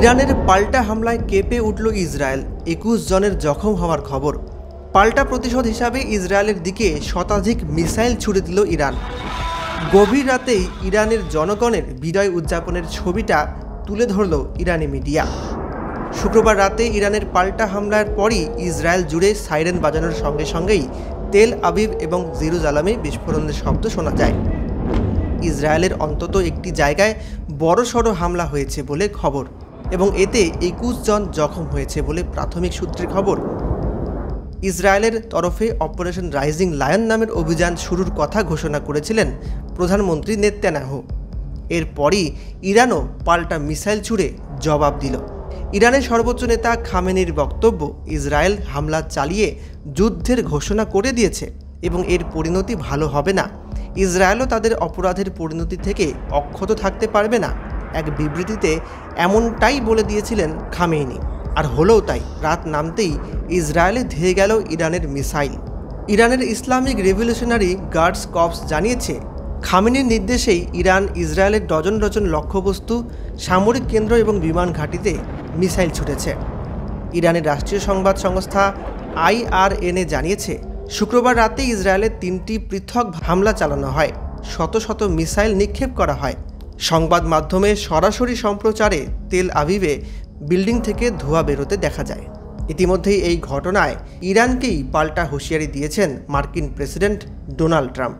ইরানের পাল্টা হামলায় কেঁপে উঠল ইসরায়েল। ২১ জনের জখম হওয়ার খবর। পাল্টা প্রতিশোধ হিসাবে ইসরায়েলের দিকে শতাধিক মিসাইল ছুড়ে দিল ইরান। গভীর রাতেই ইরানের জনগণের বিজয় উদযাপনের ছবিটা তুলে ধরল ইরানি মিডিয়া। শুক্রবার রাতে ইরানের পাল্টা হামলার পরই ইসরায়েল জুড়ে সাইরেন বাজানোর সঙ্গে সঙ্গেই তেল আবিব এবং জেরুজালেমে বিস্ফোরণের শব্দ শোনা যায়। ইসরায়েলের অন্তত একটি জায়গায় বড়সড় হামলা হয়েছে বলে খবর এবং এতে ২১ জন জখম হয়েছে বলে প্রাথমিক সূত্রের খবর। ইসরায়েলের তরফে অপারেশন রাইজিং লায়ন নামের অভিযান শুরুর কথা ঘোষণা করেছিলেন প্রধানমন্ত্রী নেতানিয়াহু। এরপরই ইরানও পাল্টা মিসাইল ছুড়ে জবাব দিল। ইরানের সর্বোচ্চ নেতা খামেনির বক্তব্য, ইসরায়েল হামলা চালিয়ে যুদ্ধের ঘোষণা করে দিয়েছে এবং এর পরিণতি ভালো হবে না। ইসরায়েলও তাদের অপরাধের পরিণতি থেকে অক্ষত থাকতে পারবে না। এক বিবৃতিতে এমনটাই বলে দিয়েছিলেন খামেনি, আর হলোও তাই। রাত নামতেই ইসরায়েলে ধেয়ে গেল ইরানের মিসাইল। ইরানের ইসলামিক রেভলিউশনারি গার্ডস কর্পস জানিয়েছে, খামেনির নির্দেশেই ইরান ইসরায়েলের ডজন ডজন লক্ষ্যবস্তু, সামরিক কেন্দ্র এবং বিমান ঘাঁটিতে মিসাইল ছুটেছে। ইরানের রাষ্ট্রীয় সংবাদ সংস্থা IRNA জানিয়েছে, শুক্রবার রাতে ইসরায়েলের 3টি পৃথক হামলা চালানো হয়, শত শত মিসাইল নিক্ষেপ করা হয়। সংবাদ মাধ্যমে সরাসরি সম্প্রচারে তেল আবিবে বিল্ডিং থেকে ধোঁয়া বেরোতে দেখা যায়। ইতিমধ্যেই এই ঘটনায় ইরানকেই পাল্টা হুঁশিয়ারি দিয়েছেন মার্কিন প্রেসিডেন্ট ডোনাল্ড ট্রাম্প।